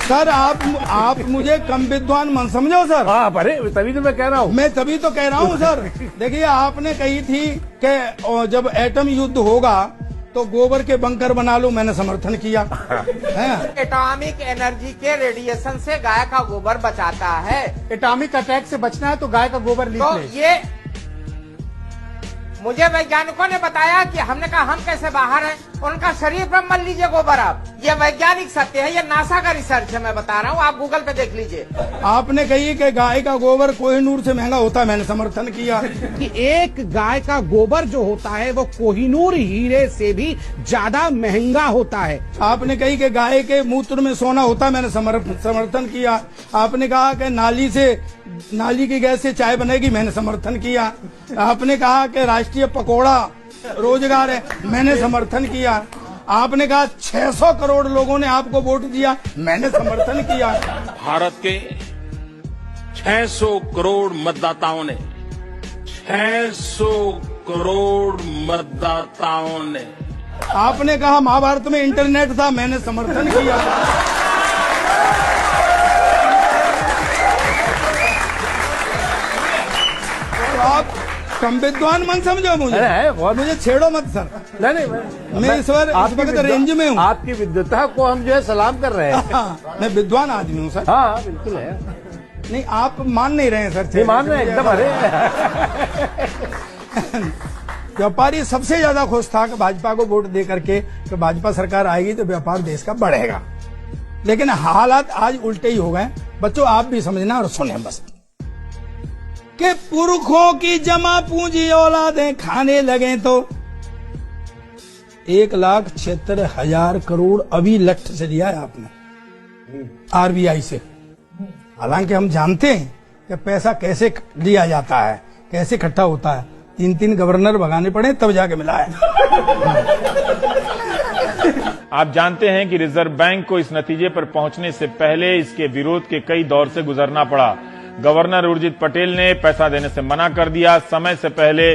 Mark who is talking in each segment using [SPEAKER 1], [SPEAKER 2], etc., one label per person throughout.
[SPEAKER 1] Sir आप मुझे कम विद्वान मन समझो सर।
[SPEAKER 2] हाँ, अरे तभी तो मैं कह रहा हूँ।
[SPEAKER 1] मैं तभी तो कह रहा हूँ सर। देखिए, आपने कही थी कि जब एटम युद्ध होगा तो गोबर के बंकर बना लो, मैंने समर्थन किया है।
[SPEAKER 3] एटॉमिक एनर्जी के रेडिएशन से गाय का गोबर बचाता है।
[SPEAKER 4] एटॉमिक अटैक से बचना है तो गाय का गोबर लीप
[SPEAKER 3] तो
[SPEAKER 4] ले।
[SPEAKER 3] ये मुझे वैज्ञानिकों ने बताया कि हमने कहा हम कैसे बाहर हैं, उनका शरीर पर मल लीजिए गोबर आप। ये वैज्ञानिक सत्य है, ये नासा का रिसर्च है, मैं बता रहा हूँ, आप गूगल पे देख लीजिए।
[SPEAKER 1] आपने कही कि गाय का गोबर कोहिनूर से महंगा होता है, मैंने समर्थन किया
[SPEAKER 4] कि एक गाय का गोबर जो होता है वो कोहिनूर हीरे से भी ज्यादा महंगा होता है।
[SPEAKER 1] आपने कही कि गाय के मूत्र में सोना होता है, मैंने समर्थन किया। आपने कहा कि नाली की गैस से चाय बनेगी, मैंने समर्थन किया। आपने कहा कि राष्ट्रीय पकौड़ा रोजगार है, मैंने समर्थन किया। आपने कहा 600 करोड़ लोगों ने आपको वोट दिया, मैंने समर्थन किया।
[SPEAKER 5] भारत के 600 करोड़ मतदाताओं ने 600 करोड़ मतदाताओं ने
[SPEAKER 1] आपने कहा महाभारत में इंटरनेट था, मैंने समर्थन किया। तो आप कम विद्वान मन समझो मुझे। मुझे छेड़ो मत सर।
[SPEAKER 2] नहीं,
[SPEAKER 1] मैं इस वक्त रेंज में हूँ।
[SPEAKER 2] आपकी विद्वता को हम जो है सलाम कर रहे हैं।
[SPEAKER 1] हाँ, मैं विद्वान आदमी हूँ सर।
[SPEAKER 2] हाँ, बिल्कुल है।
[SPEAKER 1] नहीं, आप मान नहीं रहे हैं सर।
[SPEAKER 2] नहीं मान रहे हैं एकदम। अरे
[SPEAKER 1] व्यापारी सबसे ज्यादा खुश था कि भाजपा को वोट दे करके कि भाजपा सरकार आएगी तो व्यापार देश का बढ़ेगा। लेकिन हालात आज उल्टे ही हो गए। बच्चों, आप भी समझना और सुने बस कि पुरखों की जमा पूंजी औलादें खाने लगे तो 1,76,000 करोड़ अभी लठ से दिया है आपने आरबीआई से। हालांकि हम जानते हैं कि पैसा कैसे लिया जाता है, कैसे इकट्ठा होता है। 3 गवर्नर भगाने पड़े तब जाके मिला है।
[SPEAKER 6] आप जानते हैं कि रिजर्व बैंक को इस नतीजे पर पहुंचने से पहले इसके विरोध के कई दौर से गुजरना पड़ा। गवर्नर उर्जित पटेल ने पैसा देने से मना कर दिया, समय से पहले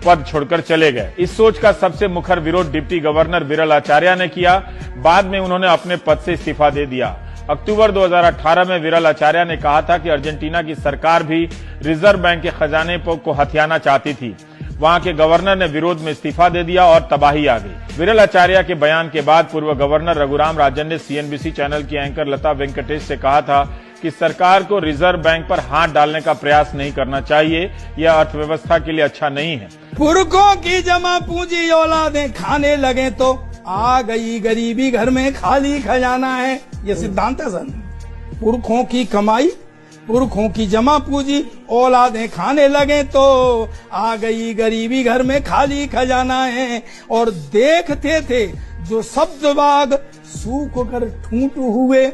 [SPEAKER 6] पद छोड़कर चले गए। इस सोच का सबसे मुखर विरोध डिप्टी गवर्नर विरल आचार्य ने किया। बाद में उन्होंने अपने पद से इस्तीफा दे दिया। अक्टूबर 2018 में विरल आचार्य ने कहा था कि अर्जेंटीना की सरकार भी रिजर्व बैंक के खजाने को हथियाना चाहती थी। वहां के गवर्नर ने विरोध में इस्तीफा दे दिया और तबाही आ गई। विरल आचार्य के बयान के बाद पूर्व गवर्नर रघुराम राजन ने सीएनबीसी चैनल की एंकर लता वेंकटेश से कहा था कि सरकार को रिजर्व बैंक पर हाथ डालने का प्रयास नहीं करना चाहिए, यह अर्थव्यवस्था के लिए अच्छा नहीं है।
[SPEAKER 1] पुरखों की जमा पूंजी औलादें खाने लगे तो आ गई गरीबी, घर में खाली खजाना है। ये सिद्धांत है सर। पुरखों की कमाई, पुरखों की जमा पूंजी औलादें खाने लगे तो आ गई गरीबी, घर में खाली खजाना है। और देखते थे जो सब्ज बाग सूख कर ठूंठ हुए,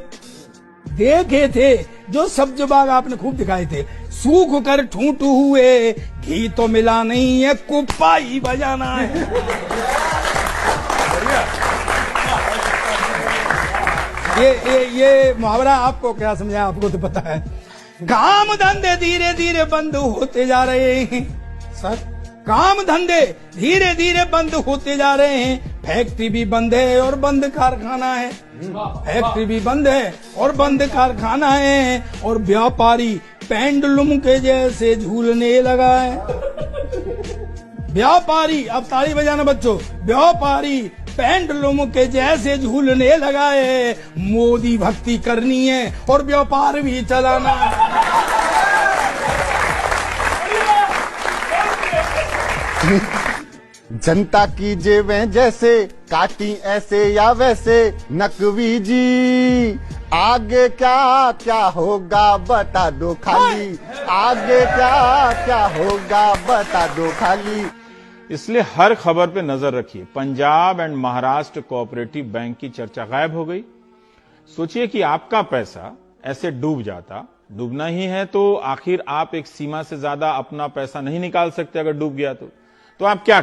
[SPEAKER 1] देखे थे जो सब्ज बाग आपने खूब दिखाए थे, सूख कर ठूंठ हुए। घी तो मिला नहीं है, कुप्पा ही बजाना है। ये मुहावरा आपको क्या समझा, आपको तो पता है। काम धंधे धीरे धीरे बंद होते जा रहे हैं सर। काम धंधे धीरे धीरे बंद होते जा रहे हैं। फैक्ट्री भी बंद है और बंद कारखाना है। फैक्ट्री भी बंद है और बंद कारखाना है। और व्यापारी पेंडुलम के जैसे झूलने लगा है। व्यापारी, अब ताली बजाना बच्चों, व्यापारी पेंडुलम के जैसे झूलने लगा है। मोदी भक्ति करनी है और व्यापार भी चलाना है।
[SPEAKER 7] जनता की जेबें जैसे काटी ऐसे या वैसे, नकवी जी आगे क्या क्या होगा बता दो खाली। आगे क्या क्या होगा बता दो खाली।
[SPEAKER 6] इसलिए हर खबर पे नजर रखिए। Punjab and Maharashtra cooperative bank की चर्चा गायब हो गई। सोचिए कि आपका पैसा ऐसे डूब जाता। डूबना ही है तो आखिर आप एक सीमा से ज्यादा अपना पैसा नहीं निकाल सकते। अगर डूब गया तो आप क्या